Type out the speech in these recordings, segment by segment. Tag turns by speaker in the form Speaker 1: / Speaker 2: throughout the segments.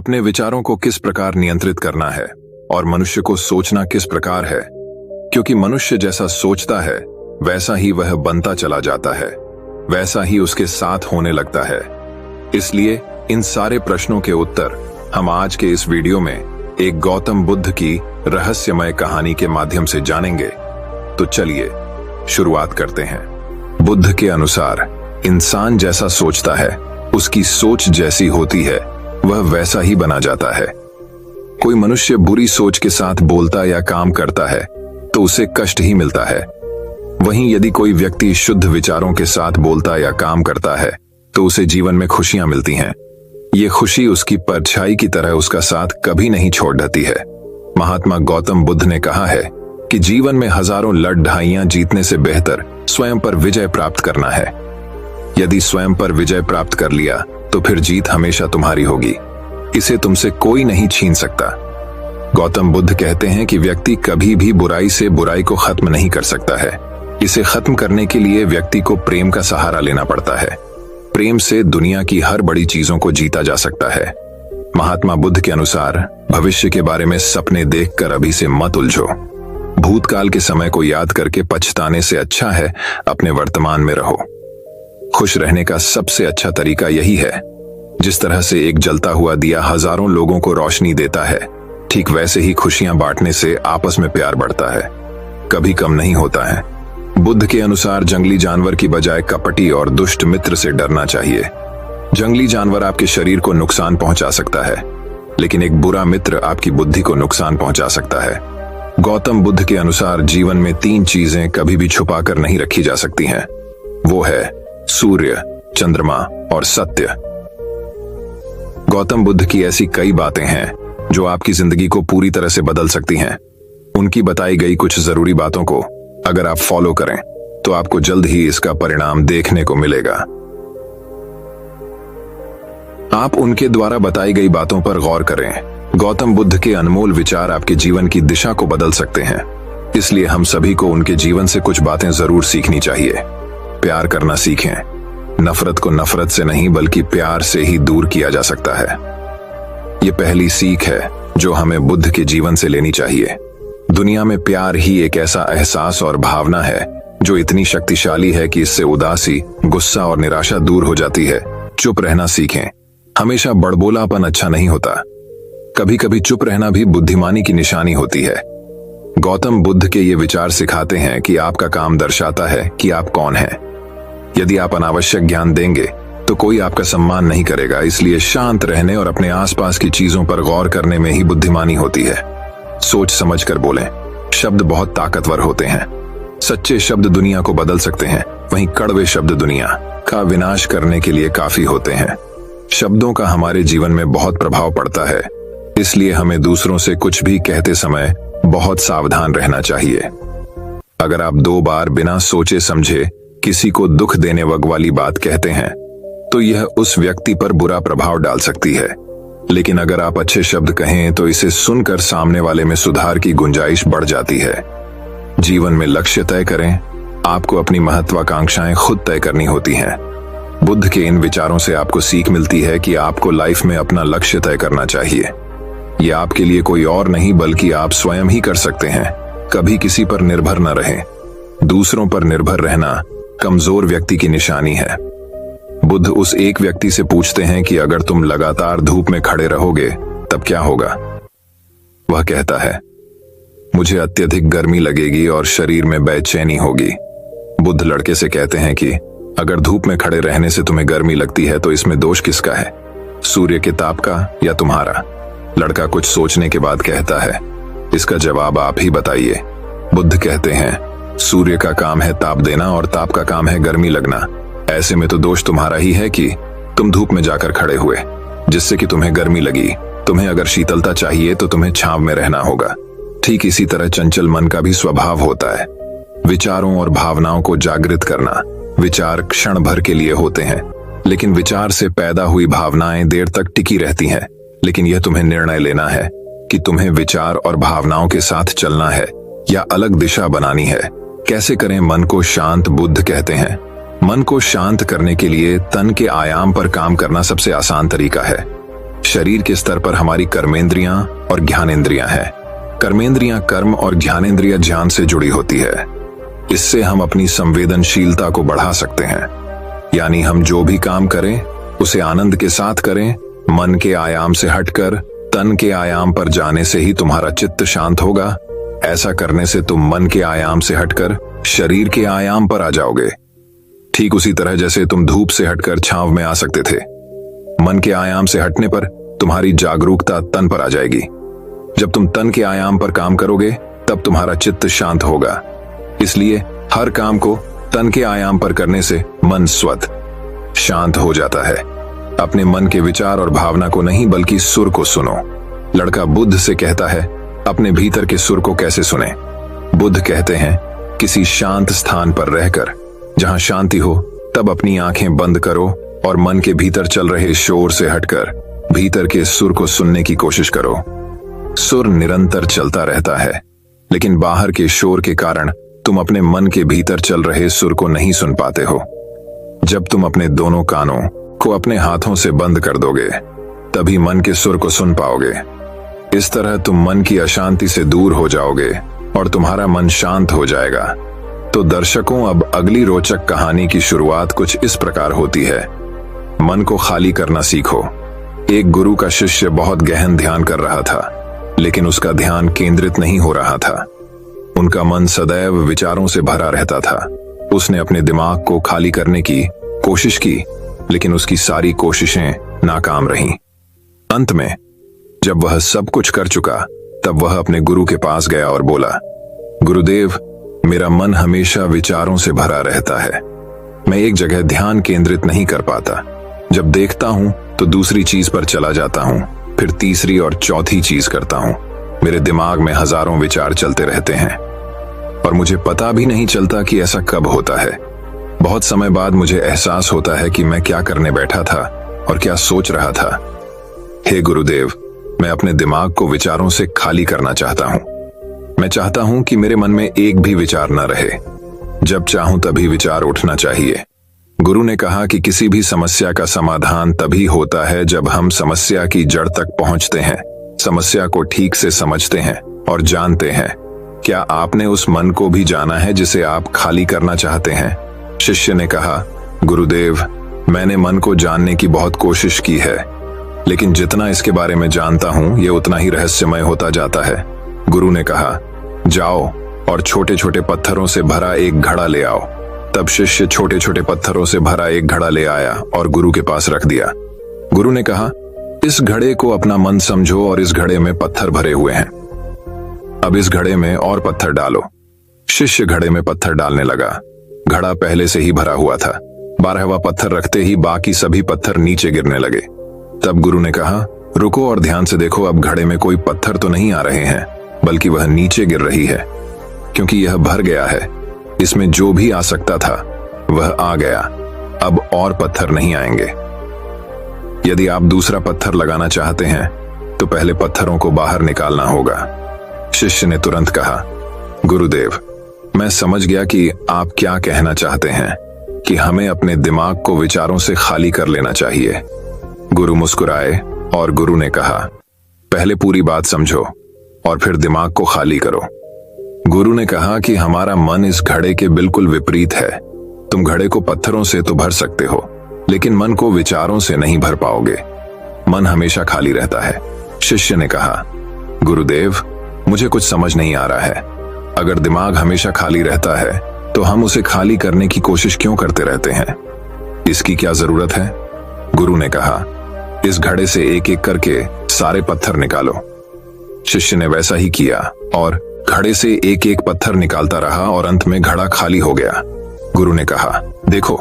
Speaker 1: अपने विचारों को किस प्रकार नियंत्रित करना है और मनुष्य को सोचना किस प्रकार है, क्योंकि मनुष्य जैसा सोचता है वैसा ही वह बनता चला जाता है, वैसा ही उसके साथ होने लगता है। इसलिए इन सारे प्रश्नों के उत्तर हम आज के इस वीडियो में एक गौतम बुद्ध की रहस्यमय कहानी के माध्यम से जानेंगे। तो चलिए शुरुआत करते हैं। बुद्ध के अनुसार इंसान जैसा सोचता है, उसकी सोच जैसी होती है, वह वैसा ही बना जाता है। कोई मनुष्य बुरी सोच के साथ बोलता या काम करता है तो उसे कष्ट ही मिलता है। वहीं यदि कोई व्यक्ति शुद्ध विचारों के साथ बोलता या काम करता है तो उसे जीवन में खुशियां मिलती हैं। ये खुशी उसकी परछाई की तरह उसका साथ कभी नहीं छोड़ देती है। महात्मा गौतम बुद्ध ने कहा है कि जीवन में हजारों लड़ाइयां जीतने से बेहतर स्वयं पर विजय प्राप्त करना है। यदि स्वयं पर विजय प्राप्त कर लिया तो फिर जीत हमेशा तुम्हारी होगी, इसे तुमसे कोई नहीं छीन सकता। गौतम बुद्ध कहते हैं कि व्यक्ति कभी भी बुराई से बुराई को खत्म नहीं कर सकता है। इसे खत्म करने के लिए व्यक्ति को प्रेम का सहारा लेना पड़ता है। प्रेम से दुनिया की हर बड़ी चीजों को जीता जा सकता है। महात्मा बुद्ध के अनुसार भविष्य के बारे में सपने देखकर अभी से मत उलझो। भूतकाल के समय को याद करके पछताने से अच्छा है अपने वर्तमान में रहो। खुश रहने का सबसे अच्छा तरीका यही है। जिस तरह से एक जलता हुआ दिया हजारों लोगों को रोशनी देता है, ठीक वैसे ही खुशियां बांटने से आपस में प्यार बढ़ता है, कभी कम नहीं होता है। बुद्ध के अनुसार जंगली जानवर की बजाय कपटी और दुष्ट मित्र से डरना चाहिए। जंगली जानवर आपके शरीर को नुकसान पहुंचा सकता है, लेकिन एक बुरा मित्र आपकी बुद्धि को नुकसान पहुंचा सकता है। गौतम बुद्ध के अनुसार जीवन में 3 चीजें कभी भी छुपा कर नहीं रखी जा सकती हैं। वो है सूर्य, चंद्रमा और सत्य। गौतम बुद्ध की ऐसी कई बातें हैं जो आपकी जिंदगी को पूरी तरह से बदल सकती हैं। उनकी बताई गई कुछ जरूरी बातों को अगर आप फॉलो करें तो आपको जल्द ही इसका परिणाम देखने को मिलेगा। आप उनके द्वारा बताई गई बातों पर गौर करें। गौतम बुद्ध के अनमोल विचार आपके जीवन की दिशा को बदल सकते हैं। इसलिए हम सभी को उनके जीवन से कुछ बातें जरूर सीखनी चाहिए। प्यार करना सीखें। नफरत को नफरत से नहीं बल्कि प्यार से ही दूर किया जा सकता है। यह पहली सीख है जो हमें बुद्ध के जीवन से लेनी चाहिए। दुनिया में प्यार ही एक ऐसा एहसास और भावना है जो इतनी शक्तिशाली है कि इससे उदासी, गुस्सा और निराशा दूर हो जाती है। चुप रहना सीखें। हमेशा बड़बोलापन अच्छा नहीं होता। कभी कभी चुप रहना भी बुद्धिमानी की निशानी होती है। गौतम बुद्ध के ये विचार सिखाते हैं कि आपका काम दर्शाता है कि आप कौन हैं। यदि आप अनावश्यक ज्ञान देंगे तो कोई आपका सम्मान नहीं करेगा। इसलिए शांत रहने और अपने आसपास की चीजों पर गौर करने में ही बुद्धिमानी होती है। सोच समझ कर बोलें। शब्द बहुत ताकतवर होते हैं। सच्चे शब्द दुनिया को बदल सकते हैं, वहीं कड़वे शब्द दुनिया का विनाश करने के लिए काफी होते हैं। शब्दों का हमारे जीवन में बहुत प्रभाव पड़ता है, इसलिए हमें दूसरों से कुछ भी कहते समय बहुत सावधान रहना चाहिए। अगर आप 2 बार बिना सोचे समझे किसी को दुख देने वाली बात कहते हैं तो यह उस व्यक्ति पर बुरा प्रभाव डाल सकती है। लेकिन अगर आप अच्छे शब्द कहें तो इसे सुनकर सामने वाले में सुधार की गुंजाइश बढ़ जाती है। जीवन में लक्ष्य तय करें। आपको अपनी महत्वाकांक्षाएं खुद तय करनी होती हैं। बुद्ध के इन विचारों से आपको सीख मिलती है कि आपको लाइफ में अपना लक्ष्य तय करना चाहिए। यह आपके लिए कोई और नहीं बल्कि आप स्वयं ही कर सकते हैं। कभी किसी पर निर्भर न रहें। दूसरों पर निर्भर रहना कमजोर व्यक्ति की निशानी है। बुद्ध उस एक व्यक्ति से पूछते हैं कि अगर तुम लगातार धूप में खड़े रहोगे तब क्या होगा। वह कहता है, मुझे अत्यधिक गर्मी लगेगी और शरीर में बेचैनी होगी। बुद्ध लड़के से कहते हैं कि अगर धूप में खड़े रहने से तुम्हें गर्मी लगती है तो इसमें दोष किसका है, सूर्य के ताप का या तुम्हारा। लड़का कुछ सोचने के बाद कहता है, इसका जवाब आप ही बताइए। बुद्ध कहते हैं, सूर्य का काम है ताप देना और ताप का काम है गर्मी लगना। ऐसे में तो दोष तुम्हारा ही है कि तुम धूप में जाकर खड़े हुए, जिससे कि तुम्हें गर्मी लगी। तुम्हें अगर शीतलता चाहिए तो तुम्हें छांव में रहना होगा। ठीक इसी तरह चंचल मन का भी स्वभाव होता है। विचारों और भावनाओं को जागृत करना। विचार क्षण भर के लिए होते हैं, लेकिन विचार से पैदा हुई भावनाएं देर तक टिकी रहती हैं। लेकिन यह तुम्हें निर्णय लेना है कि तुम्हें विचार और भावनाओं के साथ चलना है या अलग दिशा बनानी है। कैसे करें मन को शांत। बुद्ध कहते हैं, मन को शांत करने के लिए तन के आयाम पर काम करना सबसे आसान तरीका है। शरीर के स्तर पर हमारी कर्मेंद्रियां और ज्ञानेंद्रियां हैं। कर्मेंद्रियां कर्म और ज्ञानेंद्रियां ज्ञान से जुड़ी होती है। इससे हम अपनी संवेदनशीलता को बढ़ा सकते हैं, यानी हम जो भी काम करें उसे आनंद के साथ करें। मन के आयाम से हटकर तन के आयाम पर जाने से ही तुम्हारा चित्त शांत होगा। ऐसा करने से तुम मन के आयाम से हटकर शरीर के आयाम पर आ जाओगे, ठीक उसी तरह जैसे तुम धूप से हटकर छांव में आ सकते थे। मन के आयाम से हटने पर तुम्हारी जागरूकता तन पर आ जाएगी। जब तुम तन के आयाम पर काम करोगे तब तुम्हारा चित्त शांत होगा। इसलिए हर काम को तन के आयाम पर करने से मन स्वतः शांत हो जाता है। अपने मन के विचार और भावना को नहीं बल्कि सुर को सुनो। लड़का बुद्ध से कहता है, अपने भीतर के सुर को कैसे सुने? बुद्ध कहते हैं, किसी शांत स्थान पर रहकर जहां शांति हो तब अपनी आंखें बंद करो और मन के भीतर चल रहे शोर से हटकर भीतर के सुर को सुनने की कोशिश करो। सुर निरंतर चलता रहता है, लेकिन बाहर के शोर के कारण तुम अपने मन के भीतर चल रहे सुर को नहीं सुन पाते हो। जब तुम अपने दोनों कानों को अपने हाथों से बंद कर दोगे तभी मन के सुर को सुन पाओगे। इस तरह तुम मन की अशांति से दूर हो जाओगे और तुम्हारा मन शांत हो जाएगा। तो दर्शकों, अब अगली रोचक कहानी की शुरुआत कुछ इस प्रकार होती है। मन को खाली करना सीखो। एक गुरु का शिष्य बहुत गहन ध्यान कर रहा था, लेकिन उसका ध्यान केंद्रित नहीं हो रहा था। उनका मन सदैव विचारों से भरा रहता था। उसने अपने दिमाग को खाली करने की कोशिश की, लेकिन उसकी सारी कोशिशें नाकाम रहीं। अंत में जब वह सब कुछ कर चुका तब वह अपने गुरु के पास गया और बोला, गुरुदेव, मेरा मन हमेशा विचारों से भरा रहता है। मैं एक जगह ध्यान केंद्रित नहीं कर पाता। जब देखता हूं तो दूसरी चीज पर चला जाता हूं, फिर तीसरी और चौथी चीज करता हूं। मेरे दिमाग में हजारों विचार चलते रहते हैं और मुझे पता भी नहीं चलता कि ऐसा कब होता है। बहुत समय बाद मुझे एहसास होता है कि मैं क्या करने बैठा था और क्या सोच रहा था। हे गुरुदेव, मैं अपने दिमाग को विचारों से खाली करना चाहता हूं। मैं चाहता हूं कि मेरे मन में एक भी विचार न रहे। जब चाहूं तभी विचार उठना चाहिए। गुरु ने कहा कि किसी भी समस्या का समाधान तभी होता है जब हम समस्या की जड़ तक पहुंचते हैं, समस्या को ठीक से समझते हैं और जानते हैं। क्या आपने उस मन को भी जाना है जिसे आप खाली करना चाहते हैं? शिष्य ने कहा, गुरुदेव, मैंने मन को जानने की बहुत कोशिश की है, लेकिन जितना इसके बारे में जानता हूं ये उतना ही रहस्यमय होता जाता है। गुरु ने कहा, जाओ और छोटे छोटे पत्थरों से भरा एक घड़ा ले आओ। तब शिष्य छोटे छोटे पत्थरों से भरा एक घड़ा ले आया और गुरु के पास रख दिया। गुरु ने कहा, इस घड़े को अपना मन समझो और इस घड़े में पत्थर भरे हुए हैं। अब इस घड़े में और पत्थर डालो। शिष्य घड़े में पत्थर डालने लगा। घड़ा पहले से ही भरा हुआ था। 12वां पत्थर रखते ही बाकी सभी पत्थर नीचे गिरने लगे। तब गुरु ने कहा, रुको और ध्यान से देखो। अब घड़े में कोई पत्थर तो नहीं आ रहे हैं, बल्कि वह नीचे गिर रही है, क्योंकि यह भर गया है। इसमें जो भी आ सकता था वह आ गया। अब और पत्थर नहीं आएंगे। यदि आप दूसरा पत्थर लगाना चाहते हैं तो पहले पत्थरों को बाहर निकालना होगा। शिष्य ने तुरंत कहा, गुरुदेव, मैं समझ गया कि आप क्या कहना चाहते हैं, कि हमें अपने दिमाग को विचारों से खाली कर लेना चाहिए। गुरु मुस्कुराए और गुरु ने कहा, पहले पूरी बात समझो और फिर दिमाग को खाली करो। गुरु ने कहा कि हमारा मन इस घड़े के बिल्कुल विपरीत है। तुम घड़े को पत्थरों से तो भर सकते हो, लेकिन मन को विचारों से नहीं भर पाओगे। मन हमेशा खाली रहता है। शिष्य ने कहा, गुरुदेव, मुझे कुछ समझ नहीं आ रहा है। अगर दिमाग हमेशा खाली रहता है तो हम उसे खाली करने की कोशिश क्यों करते रहते हैं? इसकी क्या जरूरत है? गुरु ने कहा, इस घड़े से एक एक करके सारे पत्थर निकालो। शिष्य ने वैसा ही किया और घड़े से एक एक पत्थर निकालता रहा और अंत में घड़ा खाली हो गया। गुरु ने कहा, देखो,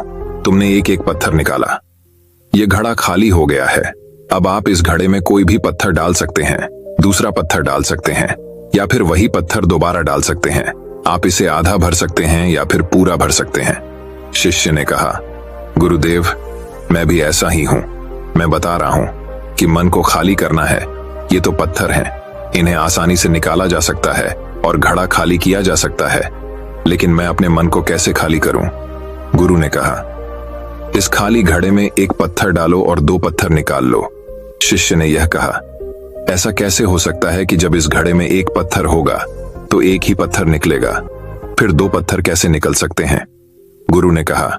Speaker 1: तुमने एक एक पत्थर निकाला, यह घड़ा खाली हो गया है। अब आप इस घड़े में कोई भी पत्थर डाल सकते हैं, दूसरा पत्थर डाल सकते हैं, या फिर वही पत्थर दोबारा डाल सकते हैं। आप इसे आधा भर सकते हैं या फिर पूरा भर सकते हैं। शिष्य ने कहा, गुरुदेव, मैं भी ऐसा ही हूं। मैं बता रहा हूं कि मन को खाली करना है। ये तो पत्थर हैं, इन्हें आसानी से निकाला जा सकता है और घड़ा खाली किया जा सकता है, लेकिन मैं अपने मन को कैसे खाली करूं? गुरु ने कहा, इस खाली घड़े में एक पत्थर डालो और 2 पत्थर निकाल लो। शिष्य ने यह कहा, ऐसा कैसे हो सकता है कि जब इस घड़े में एक पत्थर होगा तो एक ही पत्थर निकलेगा, फिर दो पत्थर कैसे निकल सकते हैं? गुरु ने कहा,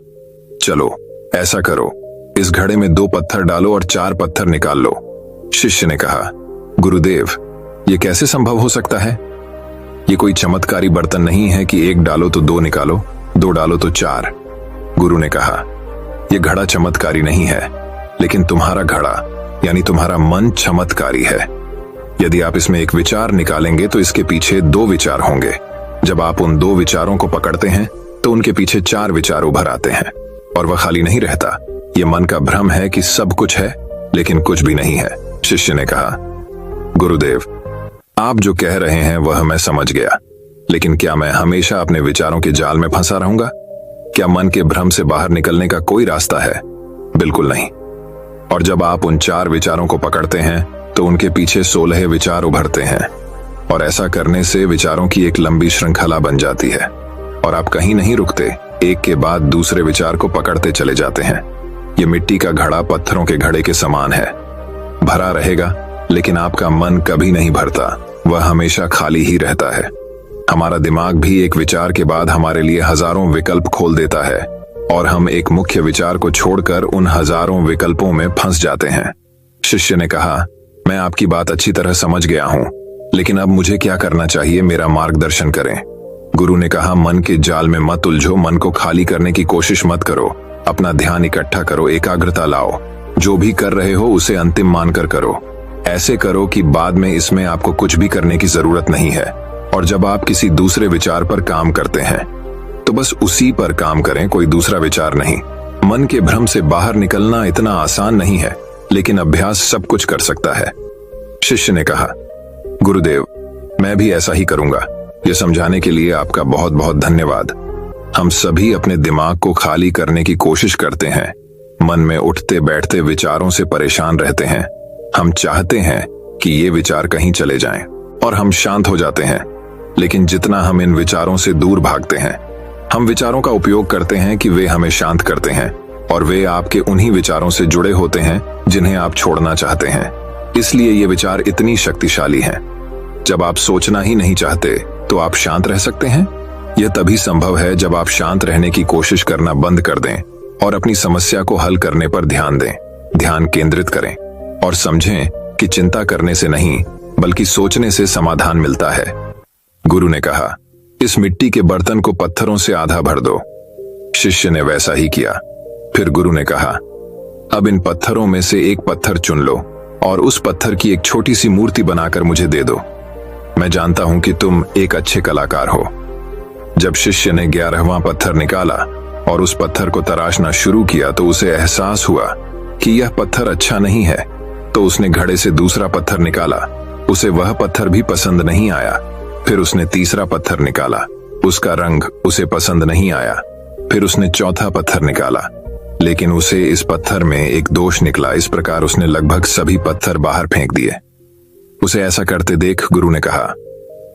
Speaker 1: चलो ऐसा करो, इस घड़े में दो पत्थर डालो और चार पत्थर निकाल लो। शिष्य ने कहा, गुरुदेव, ये कैसे संभव हो सकता है? ये कोई चमत्कारी बर्तन नहीं है कि एक डालो तो दो निकालो, दो डालो तो चार। गुरु ने कहा, यह घड़ा चमत्कारी नहीं है, लेकिन तुम्हारा घड़ा यानी तुम्हारा मन चमत्कारी है। यदि आप इसमें एक विचार निकालेंगे तो इसके पीछे दो विचार होंगे। जब आप उन दो विचारों को पकड़ते हैं तो उनके पीछे चार विचार उभर आते हैं और वह खाली नहीं रहता। यह मन का भ्रम है कि सब कुछ है लेकिन कुछ भी नहीं है। शिष्य ने कहा, गुरुदेव, आप जो कह रहे हैं वह मैं समझ गया, लेकिन क्या मैं हमेशा अपने विचारों के जाल में फंसा रहूंगा? क्या मन के भ्रम से बाहर निकलने का कोई रास्ता है? बिल्कुल नहीं। और जब आप उन चार विचारों को पकड़ते हैं तो उनके पीछे 16 विचार उभरते हैं और ऐसा करने से विचारों की एक लंबी श्रृंखला बन जाती है और आप कहीं नहीं रुकते, एक के बाद दूसरे विचार को पकड़ते चले जाते हैं। ये मिट्टी का घड़ा पत्थरों के घड़े के समान है, भरा रहेगा लेकिन आपका मन कभी नहीं भरता, वह हमेशा खाली ही रहता है। हमारा दिमाग भी एक विचार के बाद हमारे लिए हजारों विकल्प खोल देता है और हम एक मुख्य विचार को छोड़कर उन हजारों विकल्पों में फंस जाते हैं। शिष्य ने कहा, मैं आपकी बात अच्छी तरह समझ गया हूं, लेकिन अब मुझे क्या करना चाहिए, मेरा मार्गदर्शन करें। गुरु ने कहा, मन के जाल में मत उलझो, मन को खाली करने की कोशिश मत करो, अपना ध्यान इकट्ठा करो, एकाग्रता लाओ, जो भी कर रहे हो उसे अंतिम मानकर करो। ऐसे करो कि बाद में इसमें आपको कुछ भी करने की जरूरत नहीं है। और जब आप किसी दूसरे विचार पर काम करते हैं तो बस उसी पर काम करें, कोई दूसरा विचार नहीं। मन के भ्रम से बाहर निकलना इतना आसान नहीं है, लेकिन अभ्यास सब कुछ कर सकता है। शिष्य ने कहा, गुरुदेव, मैं भी ऐसा ही करूंगा। यह समझाने के लिए आपका बहुत बहुत धन्यवाद। हम सभी अपने दिमाग को खाली करने की कोशिश करते हैं, मन में उठते बैठते विचारों से परेशान रहते हैं। हम चाहते हैं कि ये विचार कहीं चले जाएं और हम शांत हो जाते हैं, लेकिन जितना हम इन विचारों से दूर भागते हैं, हम विचारों का उपयोग करते हैं कि वे हमें शांत करते हैं और वे आपके उन्हीं विचारों से जुड़े होते हैं जिन्हें आप छोड़ना चाहते हैं। इसलिए ये विचार इतनी शक्तिशाली हैं। जब आप सोचना ही नहीं चाहते तो आप शांत रह सकते हैं। यह तभी संभव है जब आप शांत रहने की कोशिश करना बंद कर दें और अपनी समस्या को हल करने पर ध्यान दें, ध्यान केंद्रित करें और समझें कि चिंता करने से नहीं बल्कि सोचने से समाधान मिलता है। गुरु ने कहा, इस मिट्टी के बर्तन को पत्थरों से आधा भर दो। शिष्य ने वैसा ही किया। फिर गुरु ने कहा, अब इन पत्थरों में से एक पत्थर चुन लो और उस पत्थर की एक छोटी सी मूर्ति बनाकर मुझे दे दो। मैं जानता हूं कि तुम एक अच्छे कलाकार हो। जब शिष्य ने 11वां पत्थर निकाला और उस पत्थर को तराशना शुरू किया तो उसे एहसास हुआ कि यह पत्थर अच्छा नहीं है। तो उसने घड़े से दूसरा पत्थर निकाला, उसे वह पत्थर भी पसंद नहीं आया। फिर उसने तीसरा पत्थर निकाला, उसका रंग उसे पसंद नहीं आया। फिर उसने चौथा पत्थर निकाला, लेकिन उसे इस पत्थर में एक दोष निकला। इस प्रकार उसने लगभग सभी पत्थर बाहर फेंक दिए। उसे ऐसा करते देख गुरु ने कहा,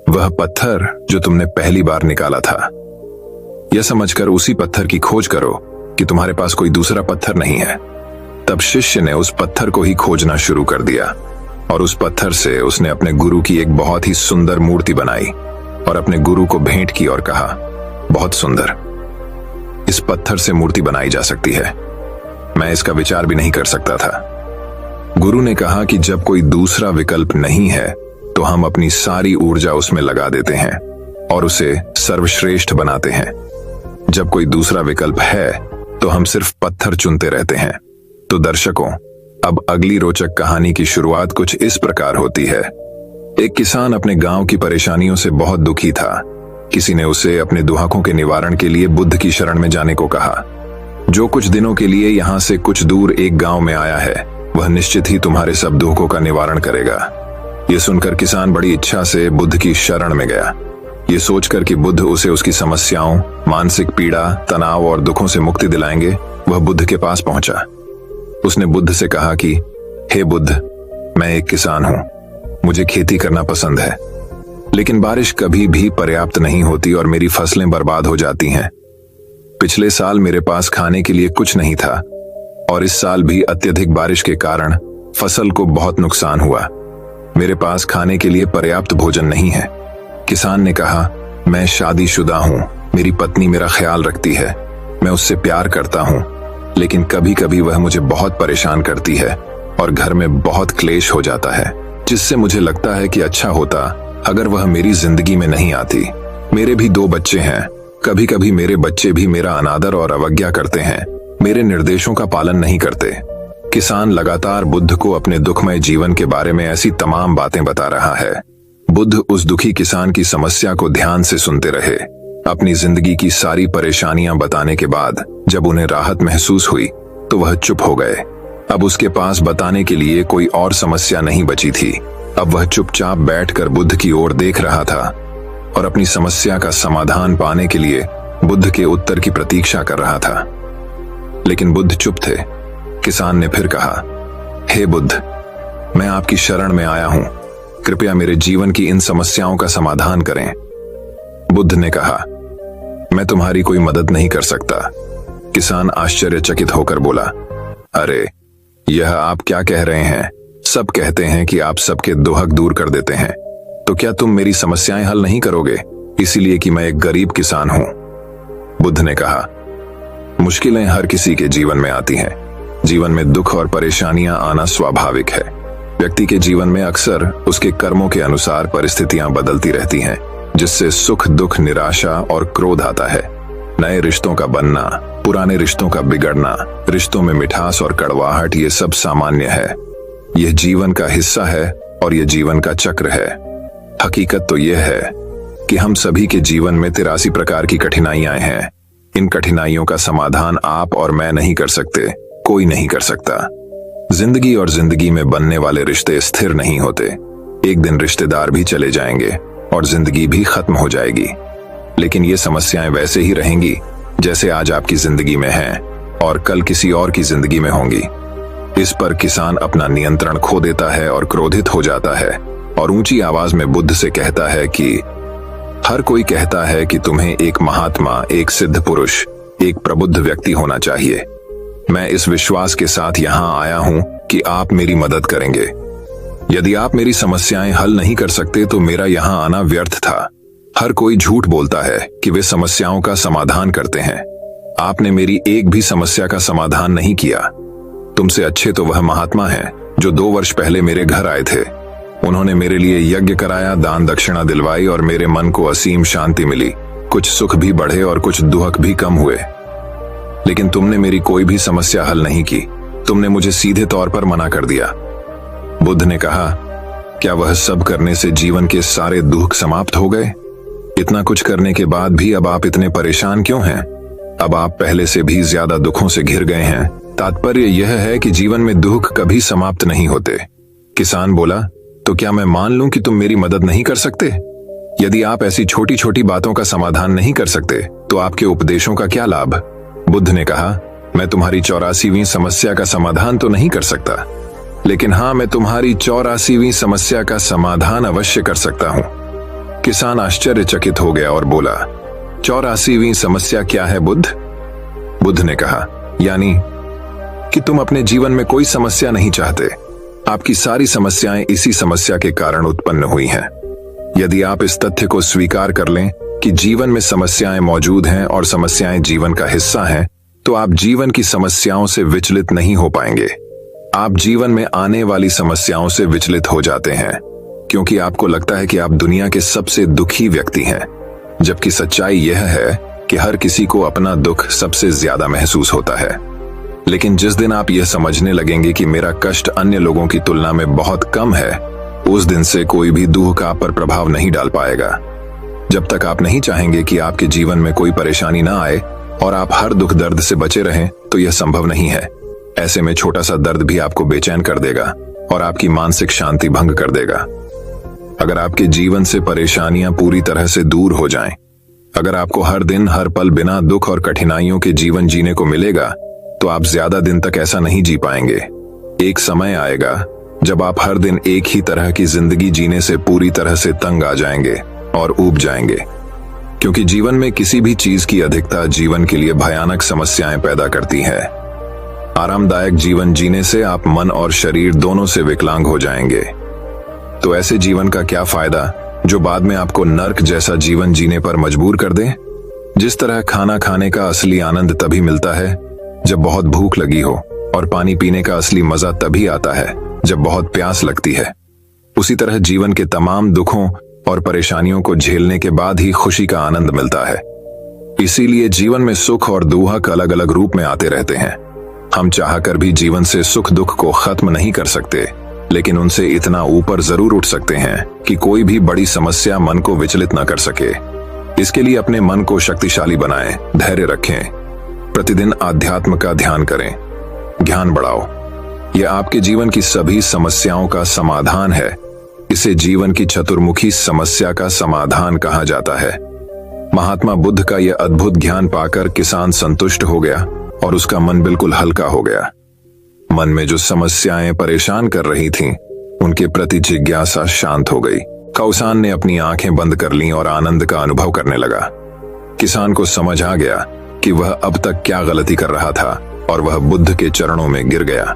Speaker 1: वह पत्थर जो तुमने पहली बार निकाला था, यह समझकर उसी पत्थर की खोज करो कि तुम्हारे पास कोई दूसरा पत्थर नहीं है। तब शिष्य ने उस पत्थर को ही खोजना शुरू कर दिया और उस पत्थर से उसने अपने गुरु की एक बहुत ही सुंदर मूर्ति बनाई और अपने गुरु को भेंट की और कहा, बहुत सुंदर, इस पत्थर से मूर्ति बनाई जा सकती है। मैं इसका विचार भी नहीं कर सकता था। गुरु ने कहा कि जब कोई दूसरा विकल्प नहीं है तो हम अपनी सारी ऊर्जा उसमें लगा देते हैं और उसे सर्वश्रेष्ठ बनाते हैं। जब कोई दूसरा विकल्प है तो हम सिर्फ पत्थर चुनते रहते हैं। तो दर्शकों, अब अगली रोचक कहानी की शुरुआत कुछ इस प्रकार होती है। एक किसान अपने गांव की परेशानियों से बहुत दुखी था। किसी ने उसे अपने दुहाकों के निवारण के लिए बुद्ध की शरण में जाने को कहा। जो कुछ दिनों के लिए यहाँ से कुछ दूर एक गांव में आया है, वह निश्चित ही तुम्हारे सब दुखों का निवारण करेगा। ये सुनकर किसान बड़ी इच्छा से बुद्ध की शरण में गया, ये सोचकर कि बुद्ध उसे उसकी समस्याओं, मानसिक पीड़ा, तनाव और दुखों से मुक्ति दिलाएंगे। वह बुद्ध के पास पहुंचा। उसने बुद्ध से कहा कि हे बुद्ध, मैं एक किसान हूं, मुझे खेती करना पसंद है, लेकिन बारिश कभी भी पर्याप्त नहीं होती और मेरी फसलें बर्बाद हो जाती हैं। पिछले साल मेरे पास खाने के लिए कुछ नहीं था और इस साल भी अत्यधिक बारिश के कारण फसल को बहुत नुकसान हुआ। मेरे पास खाने के लिए पर्याप्त भोजन नहीं है। किसान ने कहा, मैं शादीशुदा हूं, मेरी पत्नी मेरा ख्याल रखती है, मैं उससे प्यार करता हूं, लेकिन कभी कभी वह मुझे बहुत परेशान करती है और घर में बहुत क्लेश हो जाता है, जिससे मुझे लगता है कि अच्छा होता अगर वह मेरी जिंदगी में नहीं आती। मेरे भी 2 बच्चे हैं। कभी कभी मेरे बच्चे भी मेरा अनादर और अवज्ञा करते हैं, मेरे निर्देशों का पालन नहीं करते। किसान लगातार बुद्ध को अपने दुखमय जीवन के बारे में ऐसी तमाम बातें बता रहा है। बुद्ध उस दुखी किसान की समस्या को ध्यान से सुनते रहे। अपनी जिंदगी की सारी परेशानियां बताने के बाद जब उन्हें राहत महसूस हुई तो वह चुप हो गए। अब उसके पास बताने के लिए कोई और समस्या नहीं बची थी। अब वह चुपचाप बैठकर बुद्ध की ओर देख रहा था और अपनी समस्या का समाधान पाने के लिए बुद्ध के उत्तर की प्रतीक्षा कर रहा था। लेकिन बुद्ध चुप थे। किसान ने फिर कहा, हे बुद्ध, मैं आपकी शरण में आया हूं, कृपया मेरे जीवन की इन समस्याओं का समाधान करें। बुद्ध ने कहा, मैं तुम्हारी कोई मदद नहीं कर सकता। किसान आश्चर्यचकित होकर बोला, अरे, यह आप क्या कह रहे हैं? सब कहते हैं कि आप सबके दुहक दूर कर देते हैं, तो क्या तुम मेरी समस्याएं हल नहीं करोगे इसीलिए कि मैं एक गरीब किसान हूं? बुद्ध ने कहा, मुश्किलें हर किसी के जीवन में आती हैं। जीवन में दुख और परेशानियां आना स्वाभाविक है। व्यक्ति के जीवन में अक्सर उसके कर्मों के अनुसार परिस्थितियां बदलती रहती हैं, जिससे सुख, दुख, निराशा और क्रोध आता है। नए रिश्तों का बनना, पुराने रिश्तों का बिगड़ना, रिश्तों में मिठास और कड़वाहट, ये सब सामान्य है। यह जीवन का हिस्सा है और यह जीवन का चक्र है। हकीकत तो यह है कि हम सभी के जीवन में 83 प्रकार की कठिनाइयां हैं। इन कठिनाइयों का समाधान आप और मैं नहीं कर सकते, कोई नहीं कर सकता। जिंदगी और जिंदगी में बनने वाले रिश्ते स्थिर नहीं होते। एक दिन रिश्तेदार भी चले जाएंगे और जिंदगी भी खत्म हो जाएगी, लेकिन ये समस्याएं वैसे ही रहेंगी जैसे आज आपकी जिंदगी में हैं और कल किसी और की जिंदगी में होंगी। इस पर किसान अपना नियंत्रण खो देता है और क्रोधित हो जाता है और ऊंची आवाज में बुद्ध से कहता है कि हर कोई कहता है कि तुम्हें एक महात्मा, एक सिद्ध पुरुष, एक प्रबुद्ध व्यक्ति होना चाहिए। मैं इस विश्वास के साथ यहाँ आया हूँ कि आप मेरी मदद करेंगे। यदि आप मेरी समस्याएं हल नहीं कर सकते तो मेरा यहाँ आना व्यर्थ था। हर कोई झूठ बोलता है कि वे समस्याओं का समाधान करते हैं। आपने मेरी एक भी समस्या का समाधान नहीं किया। तुमसे अच्छे तो वह महात्मा हैं जो 2 वर्ष पहले मेरे घर आए थे। उन्होंने मेरे लिए यज्ञ कराया, दान दक्षिणा दिलवाई और मेरे मन को असीम शांति मिली। कुछ सुख भी बढ़े और कुछ दुख भी कम हुए। लेकिन तुमने मेरी कोई भी समस्या हल नहीं की। तुमने मुझे सीधे तौर पर मना कर दिया। बुद्ध ने कहा, क्या वह सब करने से जीवन के सारे दुख समाप्त हो गए? इतना कुछ करने के बाद भी अब आप इतने परेशान क्यों हैं? अब आप पहले से भी ज्यादा दुखों से घिर गए हैं। तात्पर्य यह है कि जीवन में दुख कभी समाप्त नहीं होते। किसान बोला, तो क्या मैं मान लूं कि तुम मेरी मदद नहीं कर सकते? यदि आप ऐसी छोटी छोटी बातों का समाधान नहीं कर सकते तो आपके उपदेशों का क्या लाभ? बुद्ध ने कहा, मैं तुम्हारी 84वीं समस्या का समाधान तो नहीं कर सकता, लेकिन हाँ, मैं तुम्हारी 84वीं समस्या का समाधान अवश्य कर सकता हूं। किसान आश्चर्यचकित हो गया और बोला, 84वीं समस्या क्या है बुद्ध? बुद्ध ने कहा, यानी कि तुम अपने जीवन में कोई समस्या नहीं चाहते। आपकी सारी समस्याएं इसी समस्या के कारण उत्पन्न हुई हैं। यदि आप इस तथ्य को स्वीकार कर लें कि जीवन में समस्याएं मौजूद हैं और समस्याएं जीवन का हिस्सा हैं, तो आप जीवन की समस्याओं से विचलित नहीं हो पाएंगे। आप जीवन में आने वाली समस्याओं से विचलित हो जाते हैं क्योंकि आपको लगता है कि आप दुनिया के सबसे दुखी व्यक्ति हैं, जबकि सच्चाई यह है कि हर किसी को अपना दुख सबसे ज्यादा महसूस होता है। लेकिन जिस दिन आप यह समझने लगेंगे कि मेरा कष्ट अन्य लोगों की तुलना में बहुत कम है, उस दिन से कोई भी दुख आप पर प्रभाव नहीं डाल पाएगा। जब तक आप नहीं चाहेंगे कि आपके जीवन में कोई परेशानी ना आए और आप हर दुख दर्द से बचे रहें, तो यह संभव नहीं है। ऐसे में छोटा सा दर्द भी आपको बेचैन कर देगा और आपकी मानसिक शांति भंग कर देगा। अगर आपके जीवन से परेशानियां पूरी तरह से दूर हो जाएं, अगर आपको हर दिन हर पल बिना दुख और कठिनाइयों के जीवन जीने को मिलेगा, तो आप ज्यादा दिन तक ऐसा नहीं जी पाएंगे। एक समय आएगा जब आप हर दिन एक ही तरह की जिंदगी जीने से पूरी तरह से तंग आ जाएंगे और ऊब जाएंगे, क्योंकि जीवन में किसी भी चीज की अधिकता जीवन के लिए भयानक समस्याएं पैदा करती है। आरामदायक जीवन जीने से आप मन और शरीर दोनों से विकलांग हो जाएंगे। तो ऐसे जीवन का क्या फायदा जो बाद में आपको नर्क जैसा जीवन जीने पर मजबूर कर दे। जिस तरह खाना खाने का असली आनंद तभी मिलता है जब बहुत भूख लगी हो, और पानी पीने का असली मजा तभी आता है जब बहुत प्यास लगती है, उसी तरह जीवन के तमाम दुखों और परेशानियों को झेलने के बाद ही खुशी का आनंद मिलता है। इसीलिए जीवन में सुख और दुख अलग अलग रूप में आते रहते हैं। हम चाहकर भी जीवन से सुख दुख को खत्म नहीं कर सकते, लेकिन उनसे इतना ऊपर जरूर उठ सकते हैं कि कोई भी बड़ी समस्या मन को विचलित न कर सके। इसके लिए अपने मन को शक्तिशाली बनाएं, धैर्य रखें, प्रतिदिन आध्यात्म का ध्यान करें, ज्ञान बढ़ाओ। यह आपके जीवन की सभी समस्याओं का समाधान है। इसे जीवन की चतुर्मुखी समस्या का समाधान कहा जाता है। महात्मा बुद्ध का यह अद्भुत ज्ञान पाकर किसान संतुष्ट हो गया और उसका मन बिल्कुल हल्का हो गया। मन में जो समस्याएं परेशान कर रही थीं, उनके प्रति जिज्ञासा शांत हो गई। कौसान ने अपनी आंखें बंद कर लीं और आनंद का अनुभव करने लगा। किसान को समझ आ गया कि वह अब तक क्या गलती कर रहा था और वह बुद्ध के चरणों में गिर गया।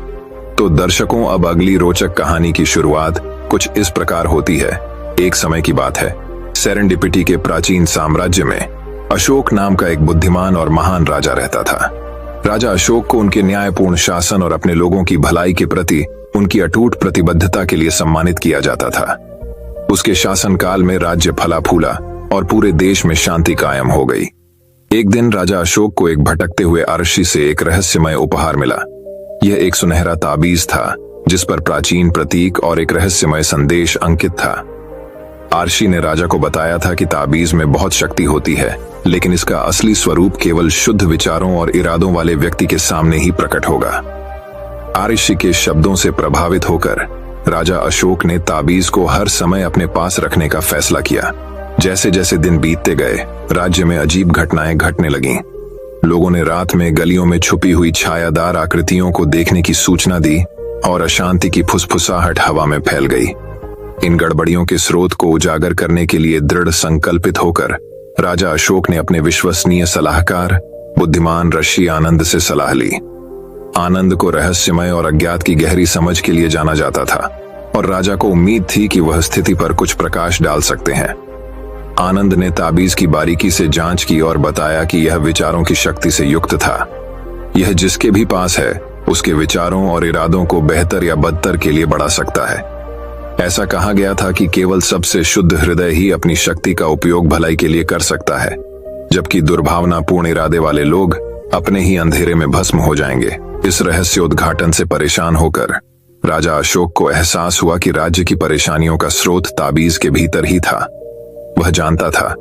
Speaker 1: तो दर्शकों, अब अगली रोचक कहानी की शुरुआत कुछ इस प्रकार होती है। एक समय की बात है, सेरेंडिपिटी के प्राचीन साम्राज्य में अशोक नाम का एक बुद्धिमान और महान राजा रहता था। राजा अशोक को उनके न्यायपूर्ण शासन और अपने लोगों की भलाई के प्रति उनकी अटूट प्रतिबद्धता के लिए सम्मानित किया जाता था। उसके शासनकाल में राज्य फला फूला और पूरे देश में शांति कायम हो गई। एक दिन राजा अशोक को एक भटकते हुए आरशी से एक रहस्यमय उपहार मिला। यह एक सुनहरा ताबीज था जिस पर प्राचीन प्रतीक और एक रहस्यमय संदेश अंकित था। आरशी ने राजा को बताया था कि ताबीज में बहुत शक्ति होती है, लेकिन इसका असली स्वरूप केवल शुद्ध विचारों और इरादों वाले व्यक्ति के सामने ही प्रकट होगा। आरशी के शब्दों से प्रभावित होकर राजा अशोक ने ताबीज को हर समय अपने पास रखने का फैसला किया। जैसे जैसे दिन बीतते गए, राज्य में अजीब घटनाएं घटने लगीं। लोगों ने रात में गलियों में छुपी हुई छायादार आकृतियों को देखने की सूचना दी और अशांति की फुसफुसाहट हवा में फैल गई। इन गड़बड़ियों के स्रोत को उजागर करने के लिए दृढ़ संकल्पित होकर राजा अशोक ने अपने विश्वसनीय सलाहकार बुद्धिमान ऋषि आनंद से सलाह ली। आनंद को रहस्यमय और अज्ञात की गहरी समझ के लिए जाना जाता था और राजा को उम्मीद थी कि वह स्थिति पर कुछ प्रकाश डाल सकते हैं। आनंद ने ताबीज की बारीकी से जांच की और बताया कि यह विचारों की शक्ति से युक्त था। यह जिसके भी पास है उसके विचारों और इरादों को बेहतर या बदतर के लिए बढ़ा सकता है। ऐसा कहा गया था कि केवल सबसे शुद्ध हृदय ही अपनी शक्ति का उपयोग भलाई के लिए कर सकता है, जबकि दुर्भावनापूर्ण इरादे वाले लोग अपने ही अंधेरे में भस्म हो जाएंगे। इस रहस्योद्घाटन से परेशान होकर राजा अशोक को एहसास हुआ कि राज्य की परेशानियों का स्रोत ताबीज के भीतर ही था। वह जानता था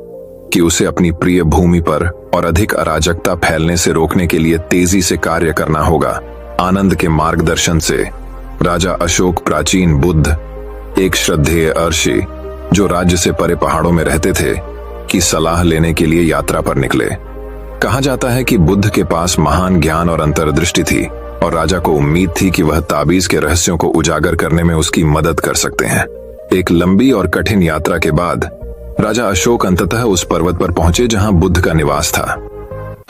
Speaker 1: कि उसे अपनी प्रिय भूमि पर और अधिक अराजकता फैलने से रोकने के लिए तेजी से कार्य करना होगा। आनंद के मार्गदर्शन से राजा अशोक प्राचीन बुद्ध, एक श्रद्धेय ऋषि जो राज्य से परे पहाड़ों में रहते थे, की सलाह लेने के लिए यात्रा पर निकले। कहा जाता है कि बुद्ध के पास महान ज्ञान और अंतर्दृष्टि थी और राजा को उम्मीद थी कि वह ताबीज के रहस्यों को उजागर करने में उसकी मदद कर सकते हैं। एक लंबी और कठिन यात्रा के बाद राजा अशोक अंततः उस पर्वत पर पहुंचे जहां बुद्ध का निवास था।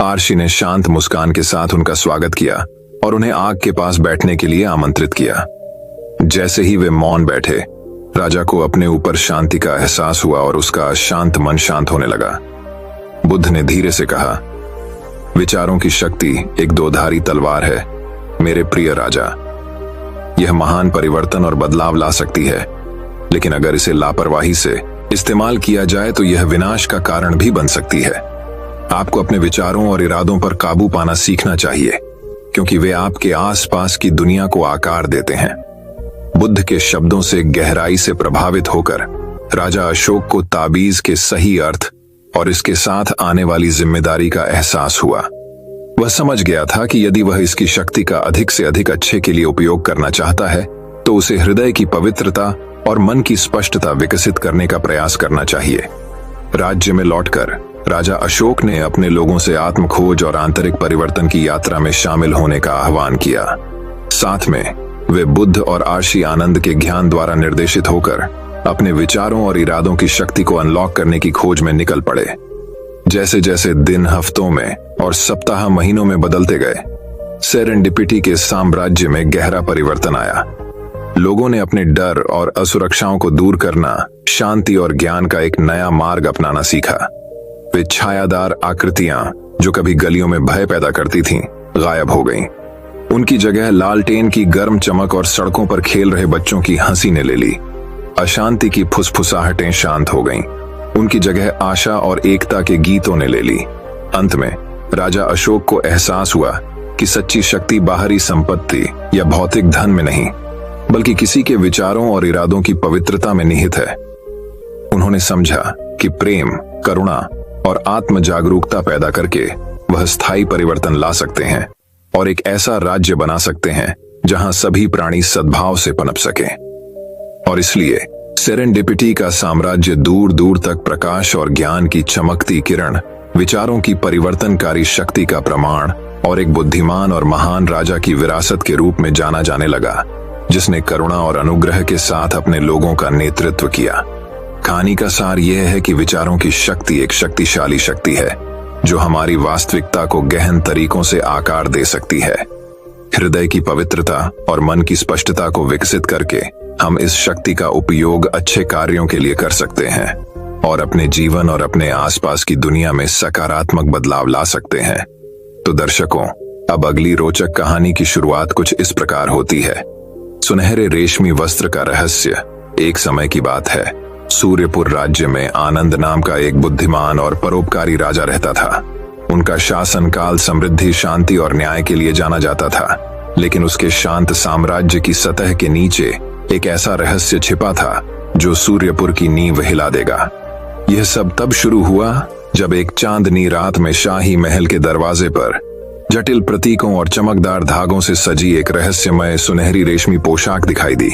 Speaker 1: आरशी ने शांत मुस्कान के साथ उनका स्वागत किया और उन्हें आग के पास बैठने के लिए आमंत्रित किया। जैसे ही वे मौन बैठे, राजा को अपने ऊपर शांति का एहसास हुआ और उसका शांत मन शांत होने लगा। बुद्ध ने धीरे से कहा, विचारों की शक्ति एक दोधारी तलवार है मेरे प्रिय राजा। यह महान परिवर्तन और बदलाव ला सकती है, लेकिन अगर इसे लापरवाही से इस्तेमाल किया जाए तो यह विनाश का कारण भी बन सकती है। आपको अपने विचारों और इरादों पर काबू पाना सीखना चाहिए, क्योंकि वे आपके आसपास की दुनिया को आकार देते हैं। बुद्ध के शब्दों से गहराई से प्रभावित होकर राजा अशोक को ताबीज के सही अर्थ और इसके साथ आने वाली जिम्मेदारी का एहसास हुआ। वह समझ गया था कि यदि वह इसकी शक्ति का अधिक से अधिक अच्छे के लिए उपयोग करना चाहता है, तो उसे हृदय की पवित्रता और मन की स्पष्टता विकसित करने का प्रयास करना चाहिए। राज्य में लौटकर राजा अशोक ने अपने लोगों से आत्मखोज और आंतरिक परिवर्तन की यात्रा में शामिल होने का आह्वान किया। साथ में वे बुद्ध और आशी आनंद के ज्ञान द्वारा निर्देशित होकर अपने विचारों और इरादों की शक्ति को अनलॉक करने की खोज में निकल पड़े। जैसे जैसे दिन हफ्तों में और सप्ताह महीनों में बदलते गए, सेरेंडिपिटी के साम्राज्य में गहरा परिवर्तन आया। लोगों ने अपने डर और असुरक्षाओं को दूर करना, शांति और ज्ञान का एक नया मार्ग अपनाना सीखा। वे छायादार आकृतियां जो कभी गलियों में भय पैदा करती थीं, गायब हो गईं। उनकी जगह लालटेन की गर्म चमक और सड़कों पर खेल रहे बच्चों की हंसी ने ले ली। अशांति की फुसफुसाहटें शांत हो गईं। उनकी जगह आशा और एकता के गीतों ने ले ली। अंत में राजा अशोक को एहसास हुआ कि सच्ची शक्ति बाहरी संपत्ति या भौतिक धन में नहीं, बल्कि किसी के विचारों और इरादों की पवित्रता में निहित है। उन्होंने समझा कि प्रेम, करुणा और आत्म जागरूकता पैदा करके वह स्थायी परिवर्तन ला सकते हैं और एक ऐसा राज्य बना सकते हैं जहां सभी प्राणी सद्भाव से पनप सकें। और इसलिए सेरेंडिपिटी का साम्राज्य दूर दूर तक प्रकाश और ज्ञान की चमकती किरण, विचारों की परिवर्तनकारी शक्ति का प्रमाण और एक बुद्धिमान और महान राजा की विरासत के रूप में जाना जाने लगा, जिसने करुणा और अनुग्रह के साथ अपने लोगों का नेतृत्व किया। कहानी का सार यह है कि विचारों की शक्ति एक शक्तिशाली शक्ति है जो हमारी वास्तविकता को गहन तरीकों से आकार दे सकती है। हृदय की पवित्रता और मन की स्पष्टता को विकसित करके हम इस शक्ति का उपयोग अच्छे कार्यों के लिए कर सकते हैं और अपने जीवन और अपने आसपास की दुनिया में सकारात्मक बदलाव ला सकते हैं। तो दर्शकों, अब अगली रोचक कहानी की शुरुआत कुछ इस प्रकार होती है। सुनहरे रेशमी वस्त्र का रहस्य। एक समय की बात है, सूर्यपुर राज्य में आनंद नाम का एक बुद्धिमान और परोपकारी राजा रहता था। उनका शासनकाल समृद्धि, शांति और न्याय के लिए जाना जाता था, लेकिन उसके शांत साम्राज्य की सतह के नीचे एक ऐसा रहस्य छिपा था जो सूर्यपुर की नींव हिला देगा। यह सब तब शुरू हुआ जब एक चांदनी रात में शाही महल के दरवाजे पर जटिल प्रतीकों और चमकदार धागों से सजी एक रहस्यमय सुनहरी रेशमी पोशाक दिखाई दी।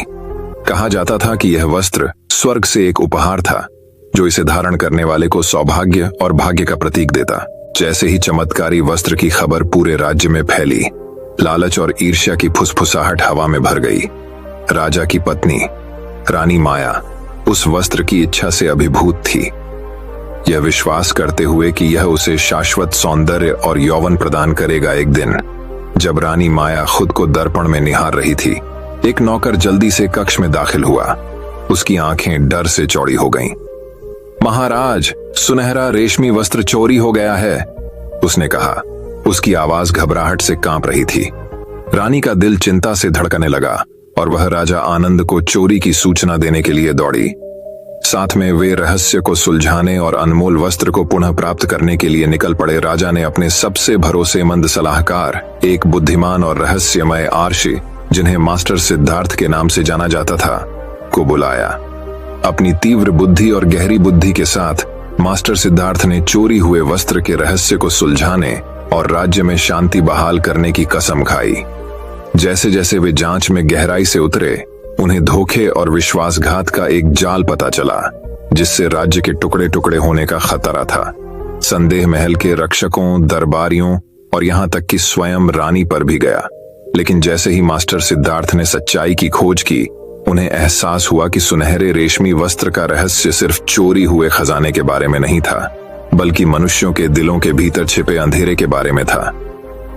Speaker 1: कहा जाता था कि यह वस्त्र स्वर्ग से एक उपहार था जो इसे धारण करने वाले को सौभाग्य और भाग्य का प्रतीक देता। जैसे ही चमत्कारी वस्त्र की खबर पूरे राज्य में फैली, लालच और ईर्ष्या की फुसफुसाहट हवा में भर गई। राजा की पत्नी रानी माया उस वस्त्र की इच्छा से अभिभूत थी, यह विश्वास करते हुए कि यह उसे शाश्वत सौंदर्य और यौवन प्रदान करेगा। एक दिन जब रानी माया खुद को दर्पण में निहार रही थी, एक नौकर जल्दी से कक्ष में दाखिल हुआ। उसकी आंखें डर से चौड़ी हो गईं। महाराज, सुनहरा रेशमी वस्त्र चोरी हो गया है, उसने कहा। उसकी आवाज घबराहट से कांप रही थी। रानी का दिल चिंता से धड़कने लगा और वह राजा आनंद को चोरी की सूचना देने के लिए दौड़ी। साथ में वे रहस्य को सुलझाने और अनमोल वस्त्र को पुनः प्राप्त करने के लिए निकल पड़े। राजा ने अपने सबसे भरोसेमंद सलाहकार, एक बुद्धिमान और रहस्यमय आर्षि, जिन्हें मास्टर सिद्धार्थ के नाम से जाना जाता था, को बुलाया। अपनी तीव्र बुद्धि और गहरी बुद्धि के साथ मास्टर सिद्धार्थ ने चोरी हुए वस्त्र के रहस्य को सुलझाने और राज्य में शांति बहाल करने की कसम खाई। जैसे जैसे वे जांच में गहराई से उतरे, उन्हें धोखे और विश्वासघात का एक जाल पता चला, जिससे राज्य के टुकड़े टुकड़े होने का खतरा था। संदेह महल के रक्षकों, दरबारियों और यहाँ तक कि स्वयं रानी पर भी गया। लेकिन जैसे ही मास्टर सिद्धार्थ ने सच्चाई की खोज की, उन्हें एहसास हुआ कि सुनहरे रेशमी वस्त्र का रहस्य सिर्फ चोरी हुए खजाने के बारे में नहीं था, बल्कि मनुष्यों के दिलों के भीतर छिपे अंधेरे के बारे में था।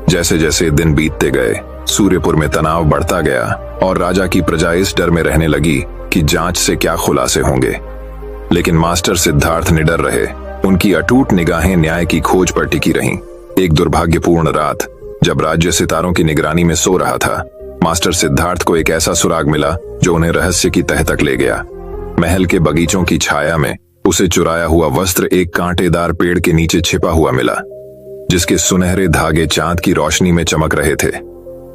Speaker 1: जैसे जैसे दिन बीतते गए, सूर्यपुर में तनाव बढ़ता गया और राजा की प्रजा इस डर में रहने लगी कि जांच से क्या खुलासे होंगे। लेकिन मास्टर सिद्धार्थ निडर रहे। उनकी अटूट निगाहें न्याय की खोज पर टिकी रहीं। एक दुर्भाग्यपूर्ण रात, जब राज्य सितारों की निगरानी में सो रहा था, मास्टर सिद्धार्थ को एक ऐसा सुराग मिला जो उन्हें रहस्य की तह तक ले गया। महल के बगीचों की छाया में उसे चुराया हुआ वस्त्र एक कांटेदार पेड़ के नीचे छिपा हुआ मिला, जिसके सुनहरे धागे चांद की रोशनी में चमक रहे थे।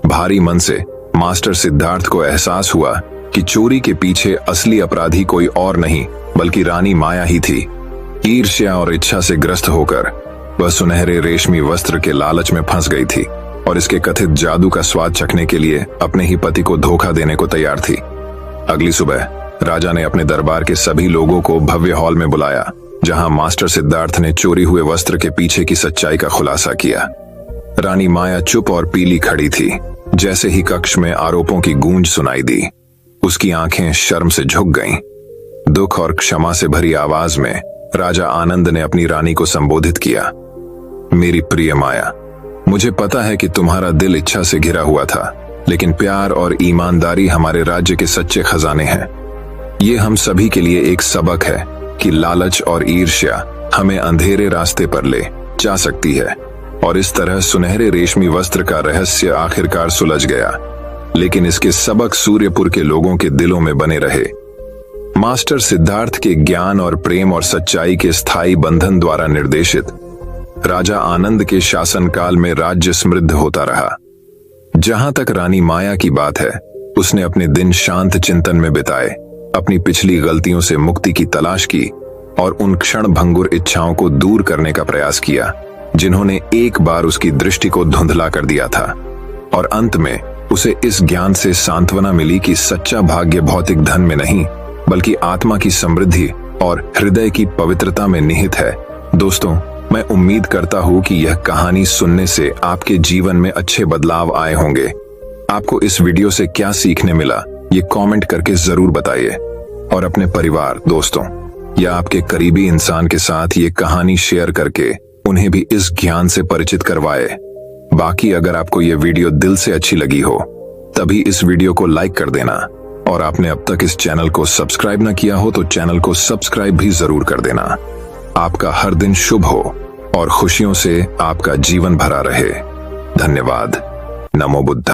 Speaker 1: भारी मन से मास्टर सिद्धार्थ को एहसास हुआ कि चोरी के पीछे असली अपराधी कोई और नहीं बल्कि रानी माया ही थी। ईर्ष्या और इच्छा से ग्रस्त होकर वह सुनहरे रेशमी वस्त्र के लालच में फंस गई थी और इसके कथित जादू का स्वाद चखने के लिए अपने ही पति को धोखा देने को तैयार थी। अगली सुबह राजा ने अपने दरबार के सभी लोगों को भव्य हॉल में बुलाया, जहां मास्टर सिद्धार्थ ने चोरी हुए वस्त्र के पीछे की सच्चाई का खुलासा किया। रानी माया चुप और पीली खड़ी थी। जैसे ही कक्ष में आरोपों की गूंज सुनाई दी, उसकी आंखें शर्म से झुक गईं। दुख और क्षमा से भरी आवाज में राजा आनंद ने अपनी रानी को संबोधित किया। मेरी प्रिय माया, मुझे पता है कि तुम्हारा दिल इच्छा से घिरा हुआ था, लेकिन प्यार और ईमानदारी हमारे राज्य के सच्चे खजाने हैं। ये हम सभी के लिए एक सबक है कि लालच और ईर्ष्या हमें अंधेरे रास्ते पर ले जा सकती है। और इस तरह सुनहरे रेशमी वस्त्र का रहस्य आखिरकार सुलझ गया, लेकिन इसके सबक सूर्यपुर के लोगों के दिलों में बने रहे। मास्टर सिद्धार्थ के ज्ञान और प्रेम और सच्चाई के स्थायी बंधन द्वारा निर्देशित राजा आनंद के शासनकाल में राज्य समृद्ध होता रहा। जहां तक रानी माया की बात है, उसने अपने दिन शांत चिंतन में बिताए, अपनी पिछली गलतियों से मुक्ति की तलाश की और उन क्षण भंगुर इच्छाओं को दूर करने का प्रयास किया जिन्होंने एक बार उसकी दृष्टि को धुंधला कर दिया था। और अंत में उसे इस ज्ञान से सांत्वना मिली कि सच्चा भाग्य भौतिक धन में नहीं, बल्कि आत्मा की समृद्धि और हृदय की पवित्रता में निहित है। दोस्तों, मैं उम्मीद करता हूं कि यह कहानी सुनने से आपके जीवन में अच्छे बदलाव आए होंगे। आपको इस वीडियो से क्या सीखने मिला, ये कमेंट करके जरूर बताइए। और अपने परिवार, दोस्तों या आपके करीबी इंसान के साथ ये कहानी शेयर करके उन्हें भी इस ज्ञान से परिचित करवाए। बाकी अगर आपको ये वीडियो दिल से अच्छी लगी हो, तभी इस वीडियो को लाइक कर देना। और आपने अब तक इस चैनल को सब्सक्राइब न किया हो तो चैनल को सब्सक्राइब भी जरूर कर देना। आपका हर दिन शुभ हो और खुशियों से आपका जीवन भरा रहे। धन्यवाद। नमो बुद्ध।